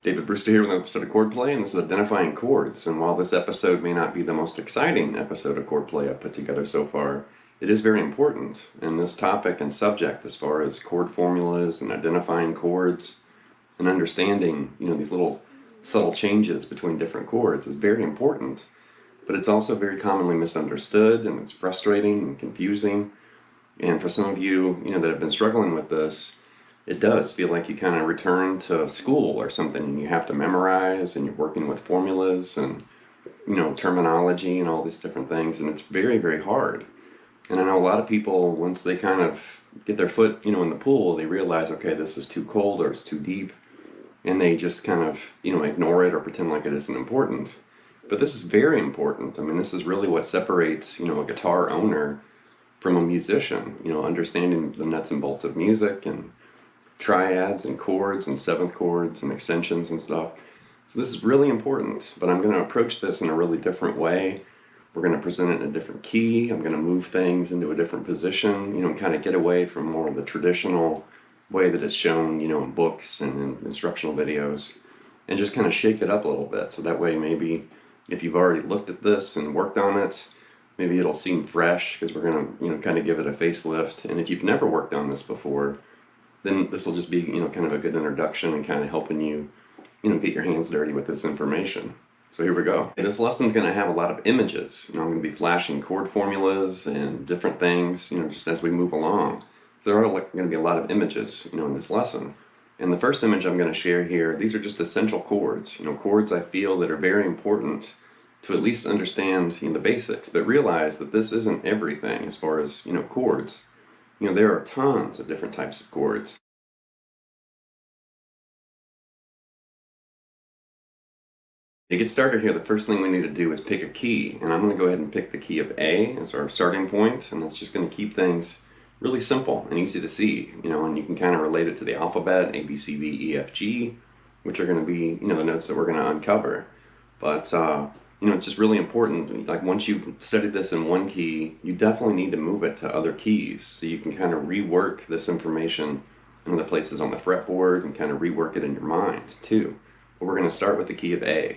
David Brewster here with an episode of Chordplay, and this is Identifying Chords. And while this episode may not be the most exciting episode of Chordplay I've put together so far, it is very important. And this topic and subject, as far as chord formulas and identifying chords and understanding, these little subtle changes between different chords, is very important. But it's also very commonly misunderstood, and it's frustrating and confusing. And for some of you, that have been struggling with this, it does feel like you kind of return to school or something, and you have to memorize, and you're working with formulas and, terminology and all these different things, and it's very, very hard. And I know a lot of people, once they kind of get their foot, in the pool, they realize, okay, this is too cold or it's too deep, and they just kind of, ignore it or pretend like it isn't important. But this is very important. I mean, this is really what separates, a guitar owner from a musician, understanding the nuts and bolts of music and triads and chords and seventh chords and extensions and stuff. So this is really important, but I'm going to approach this in a really different way. We're going to present it in a different key. I'm going to move things into a different position, and kind of get away from more of the traditional way that it's shown, in books and in instructional videos, and just kind of shake it up a little bit. So that way, maybe if you've already looked at this and worked on it, maybe it'll seem fresh, because we're going to, kind of give it a facelift. And if you've never worked on this before, then this will just be, kind of a good introduction and kind of helping you, get your hands dirty with this information. So here we go. This lesson's going to have a lot of images. I'm going to be flashing chord formulas and different things, just as we move along. So there are going to be a lot of images, in this lesson. And the first image I'm going to share here, these are just essential chords, chords I feel that are very important to at least understand, the basics, but realize that this isn't everything as far as, chords. There are tons of different types of chords. To get started here, the first thing we need to do is pick a key, and I'm going to go ahead and pick the key of A as our starting point, and that's just going to keep things really simple and easy to see, and you can kind of relate it to the alphabet, A, B, C, D, E, F, G, which are going to be, the notes that we're going to uncover. But, it's just really important, like once you've studied this in one key, you definitely need to move it to other keys, so you can kind of rework this information in other places on the fretboard and kind of rework it in your mind too. But we're going to start with the key of A.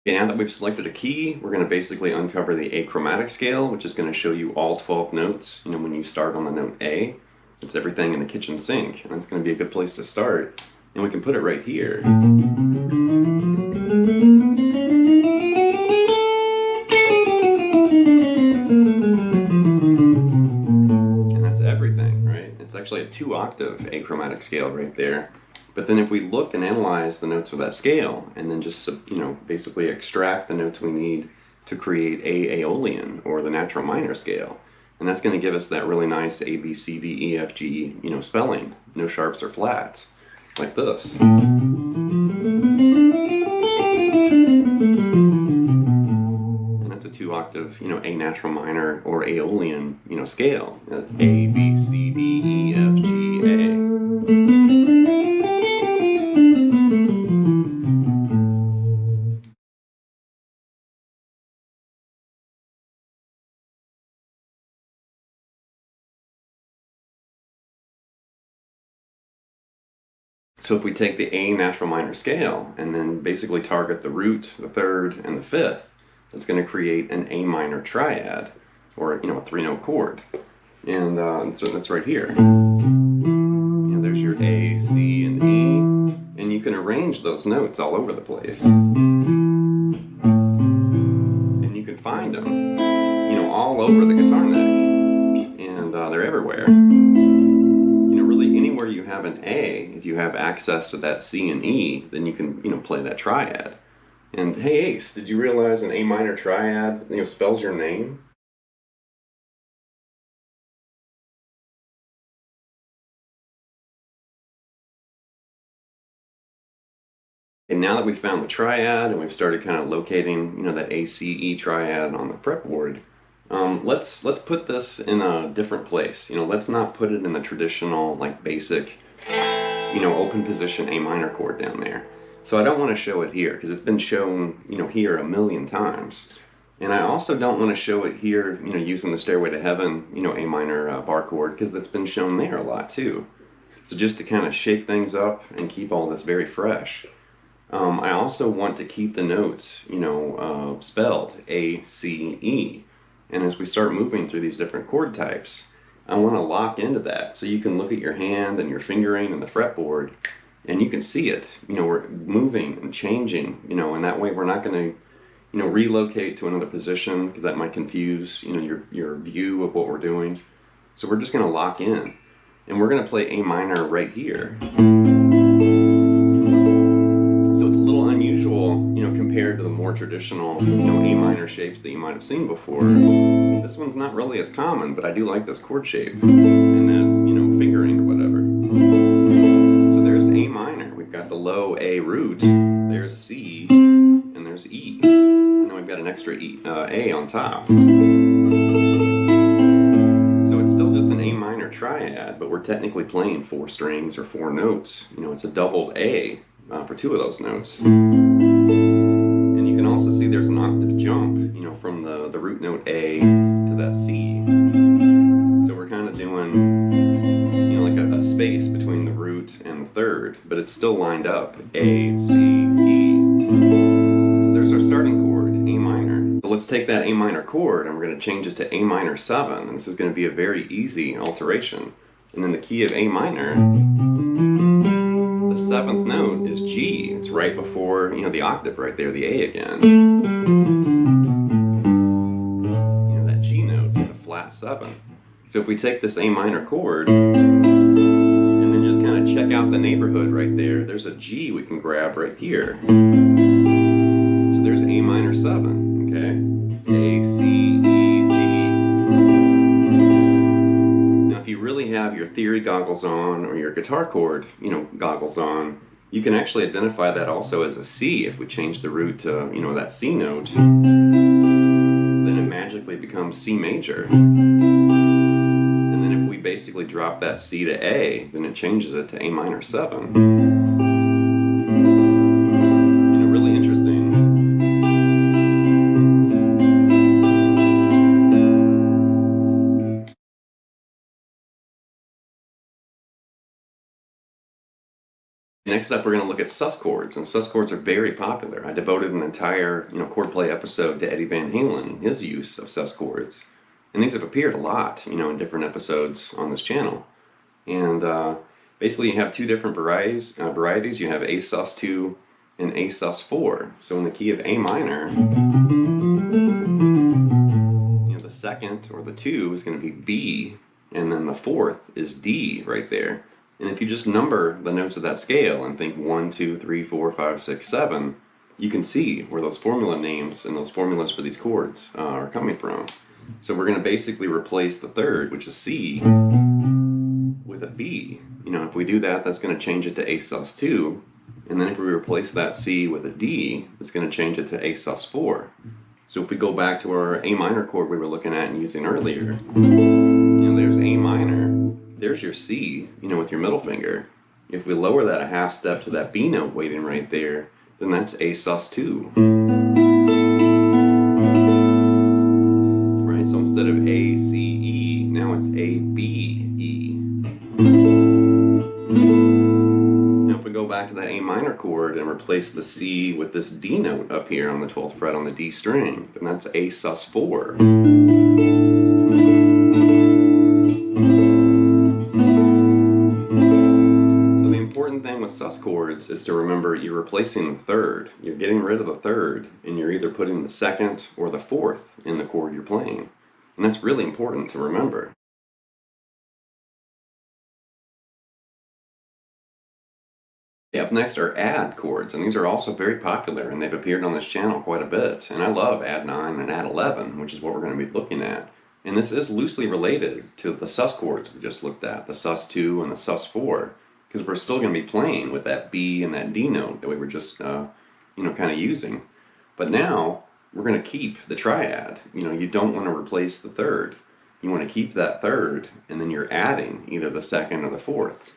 Okay, now that we've selected a key, we're going to basically uncover the A chromatic scale, which is going to show you all 12 notes, when you start on the note A. It's everything in the kitchen sink, and that's going to be a good place to start. And we can put it right here. And that's everything, right? It's actually a 2-octave A chromatic scale right there. But then if we look and analyze the notes of that scale, and then just, basically extract the notes we need to create A Aeolian, or the natural minor scale, and that's going to give us that really nice A, B, C, D, E, F, G, spelling, no sharps or flats, like this. And that's a 2-octave, A natural minor or Aeolian, scale. That's A, B, C, D, E, F, G, A. So if we take the A natural minor scale and then basically target the root, the third, and the fifth, that's going to create an A minor triad, or a 3-note chord. And so that's right here. There's your A, C, and E, and you can arrange those notes all over the place. And you can find them, all over the guitar neck, and they're everywhere. Really anywhere you have an A, if you have access to that C and E, then you can, play that triad. And hey Ace, did you realize an A minor triad, spells your name? And now that we've found the triad and we've started kind of locating, that A, C, E triad on the fretboard, let's put this in a different place. Let's not put it in the traditional, like, basic, open position A minor chord down there. So I don't want to show it here, because it's been shown, here a million times. And I also don't want to show it here, using the Stairway to Heaven, A minor bar chord, because that's been shown there a lot too. So just to kind of shake things up and keep all this very fresh. I also want to keep the notes, spelled A, C, E. And as we start moving through these different chord types, I want to lock into that. So you can look at your hand and your fingering and the fretboard, and you can see it. We're moving and changing, and that way we're not going to, relocate to another position, because that might confuse, your view of what we're doing. So we're just going to lock in. And we're going to play A minor right here. So it's a little unusual, compared to the more traditional, A minor shapes that you might have seen before. This one's not really as common, but I do like this chord shape and that, fingering or whatever. So there's A minor. We've got the low A root. There's C, and there's E. And then we've got an extra E, A on top. So it's still just an A minor triad, but we're technically playing 4 strings or 4 notes. It's a doubled A for 2 of those notes. And you can also see there's an octave jump, from the root note A to that C. So we're kind of doing, like a space between the root and the third, but it's still lined up, A, C, E. So there's our starting chord, A minor. So let's take that A minor chord and we're going to change it to A minor 7, and this is going to be a very easy alteration. And in the key of A minor, the 7th note is G. It's right before, the octave right there, the A again. That G note is a flat 7. So if we take this A minor chord and then just kind of check out the neighborhood right there, there's a G we can grab right here. So there's A minor 7, okay? A, C, E, G. Now if you really have your theory goggles on or your guitar chord, goggles on, you can actually identify that also as a C. If we change the root to, that C note, then it magically becomes C major. And then if we basically drop that C to A, then it changes it to A minor 7. Really interesting. Next up, we're going to look at sus chords, and sus chords are very popular. I devoted an entire, Chordplay episode to Eddie Van Halen and his use of sus chords. And these have appeared a lot, in different episodes on this channel. And basically you have 2 different varieties. You have A sus2 and A sus4. So in the key of A minor, the 2nd or the 2 is going to be B, and then the 4th is D right there. And if you just number the notes of that scale and think 1, 2, 3, 4, 5, 6, 7, you can see where those formula names and those formulas for these chords are coming from. So we're going to basically replace the 3rd, which is C, with a B. If we do that, that's going to change it to A sus2. And then if we replace that C with a D, it's going to change it to A sus4. So if we go back to our A minor chord we were looking at and using earlier, there's A minor. There's your C, with your middle finger. If we lower that a half step to that B note waiting right there, then that's A sus2. Right, so instead of A, C, E, now it's A, B, E. Now if we go back to that A minor chord and replace the C with this D note up here on the 12th fret on the D string, then that's A sus4. With sus chords is to remember you're replacing the 3rd. You're getting rid of the 3rd, and you're either putting the 2nd or the 4th in the chord you're playing. And that's really important to remember. Up next are add chords, and these are also very popular, and they've appeared on this channel quite a bit. And I love add 9 and add 11, which is what we're going to be looking at. And this is loosely related to the sus chords we just looked at, the sus2 and the sus4. Because we're still going to be playing with that B and that D note that we were just, kind of using. But now we're going to keep the triad. You don't want to replace the 3rd. You want to keep that 3rd, and then you're adding either the 2nd or the 4th.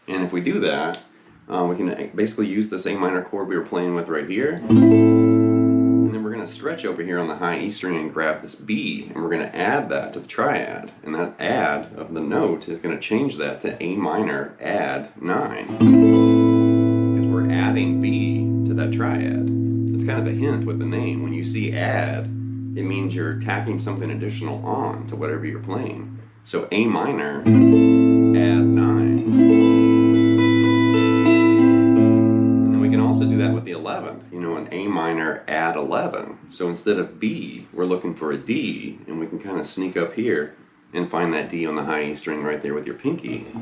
And if we do that, we can basically use this A minor chord we were playing with right here. And And then we're going to stretch over here on the high E string and grab this B, and we're going to add that to the triad. And that add of the note is going to change that to A minor add 9. Because we're adding B to that triad. It's kind of a hint with the name. When you see add, it means you're tacking something additional on to whatever you're playing. So A minor add 9. Also do that with the 11th, you know, an A minor add 11. So instead of B, we're looking for a D, and we can kind of sneak up here and find that D on the high E string right there with your pinky. So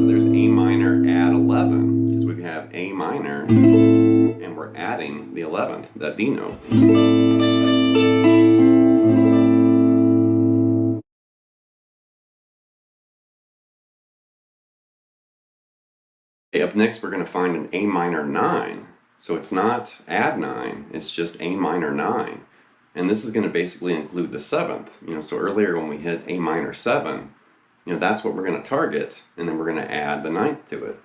there's A minor add 11, because we have A minor, and we're adding the 11th, that D note. Up next, we're going to find an A minor 9. So it's not add 9, it's just A minor 9. And this is going to basically include the 7th. You know, so earlier when we hit A minor 7, you know, that's what we're going to target, and then we're going to add the 9th to it.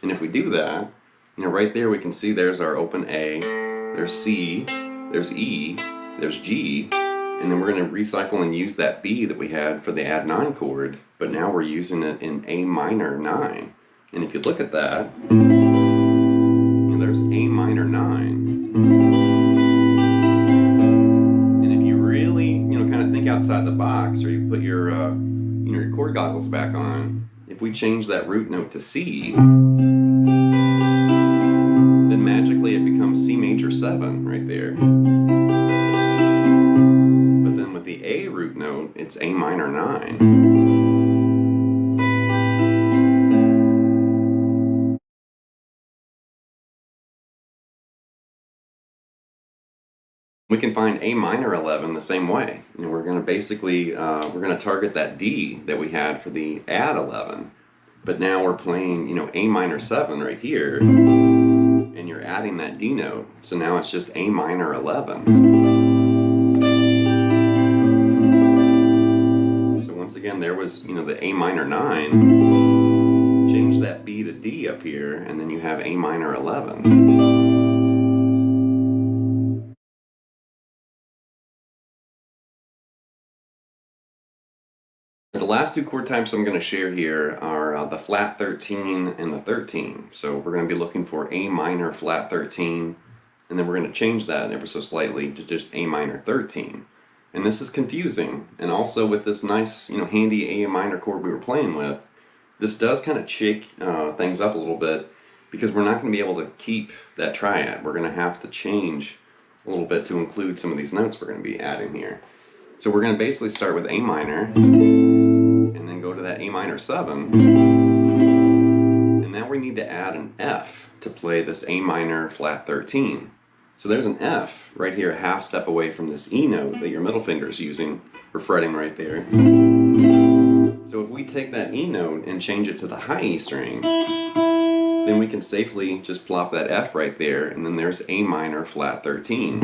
And if we do that, you know, right there we can see there's our open A, there's C, there's E, there's G, and then we're going to recycle and use that B that we had for the add 9 chord, but now we're using it in A minor 9. And if you look at that, you know, there's A minor 9. And if you really, you know, kind of think outside the box, or you put your, you know, your chord goggles back on, if we change that root note to C, then magically it becomes C major 7 right there. But then with the A root note, it's A minor 9. We can find A minor 11 the same way. You know, we're going to basically, we're going to target that D that we had for the add 11. But now we're playing, you know, A minor 7 right here, and you're adding that D note. So now it's just A minor 11. So once again, there was, you know, the A minor 9. Change that B to D up here, and then you have A minor 11. The last two chord types I'm going to share here are the flat 13 and the 13. So we're going to be looking for A minor flat 13, and then we're going to change that ever so slightly to just A minor 13. And this is confusing, and also with this nice, you know, handy A minor chord we were playing with, this does kind of shake things up a little bit, because we're not going to be able to keep that triad. We're going to have to change a little bit to include some of these notes we're going to be adding here. So we're going to basically start with A minor, and then go to that A minor 7, and now we need to add an F to play this A minor flat 13. So there's an F right here, a half step away from this E note that your middle finger is using for fretting right there. So if we take that E note and change it to the high E string, then we can safely just plop that F right there, and then there's A minor flat 13.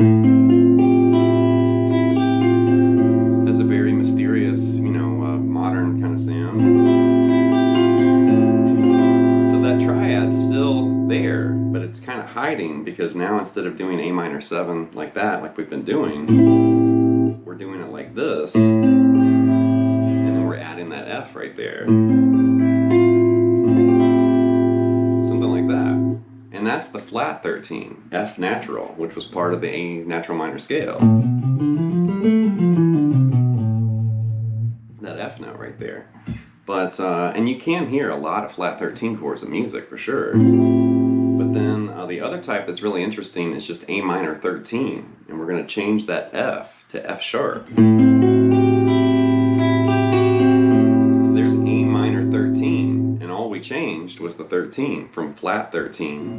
That's a very mysterious, you know, modern kind of sound. So that triad's still there, but it's kind of hiding, because now instead of doing A minor 7 like that, like we've been doing, we're doing it like this, and then we're adding that F right there. Something like that. And that's the flat 13, F natural, which was part of the A natural minor scale. That F note right there. But, and you can hear a lot of flat 13 chords in music for sure. But then the other type that's really interesting is just A minor 13. And we're going to change that F to F sharp. So there's A minor 13. And all we changed was the 13 from flat 13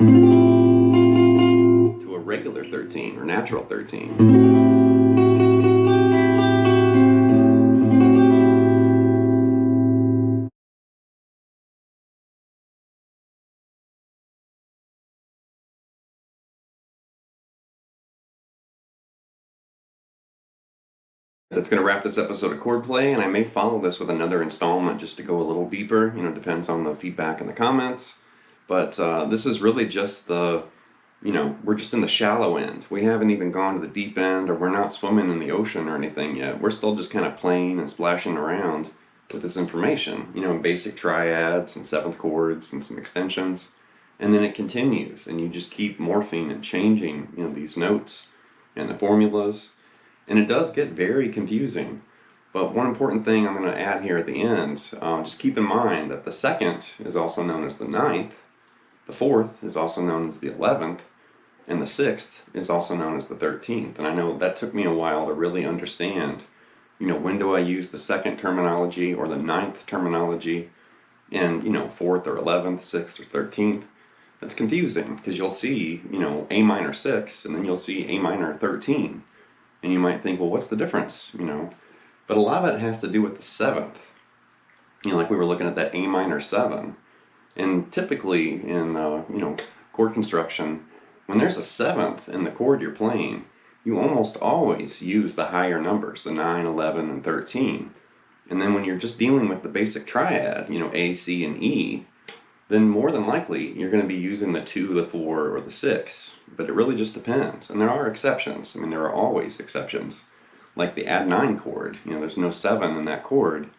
to a regular 13 or natural 13. That's going to wrap this episode of Chordplay, and I may follow this with another installment just to go a little deeper. You know, depends on the feedback in the comments. But this is really just the we're just in the shallow end. We haven't even gone to the deep end, or we're not swimming in the ocean or anything yet. We're still just kind of playing and splashing around with this information, basic triads and seventh chords and some extensions. And then it continues, and you just keep morphing and changing, these notes and the formulas. And it does get very confusing. But one important thing I'm going to add here at the end, just keep in mind that the second is also known as the ninth, the fourth is also known as the 11th, and the sixth is also known as the 13th. And I know that took me a while to really understand, when do I use the second terminology or the ninth terminology in, fourth or 11th, sixth or 13th. That's confusing because you'll see, A minor 6 and then you'll see A minor 13. And you might think, well, what's the difference, But a lot of it has to do with the seventh. Like we were looking at that A minor 7. And typically in, chord construction, when there's a seventh in the chord you're playing, you almost always use the higher numbers, the 9, 11, and 13. And then when you're just dealing with the basic triad, A, C, and E, then more than likely you're going to be using the 2, the 4, or the 6. But it really just depends. And there are exceptions. There are always exceptions. Like the add 9 chord, there's no 7 in that chord,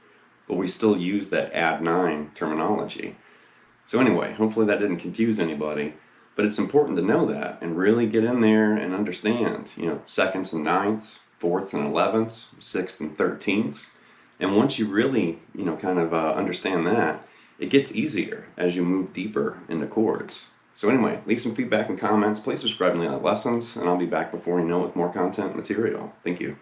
but we still use that add 9 terminology. So anyway, hopefully that didn't confuse anybody. But it's important to know that and really get in there and understand, seconds and ninths, fourths and 11ths, sixths and 13ths. And once you really, understand that, it gets easier as you move deeper into chords. So anyway, leave some feedback and comments. Please subscribe to the other lessons, and I'll be back before you know with more content and material. Thank you.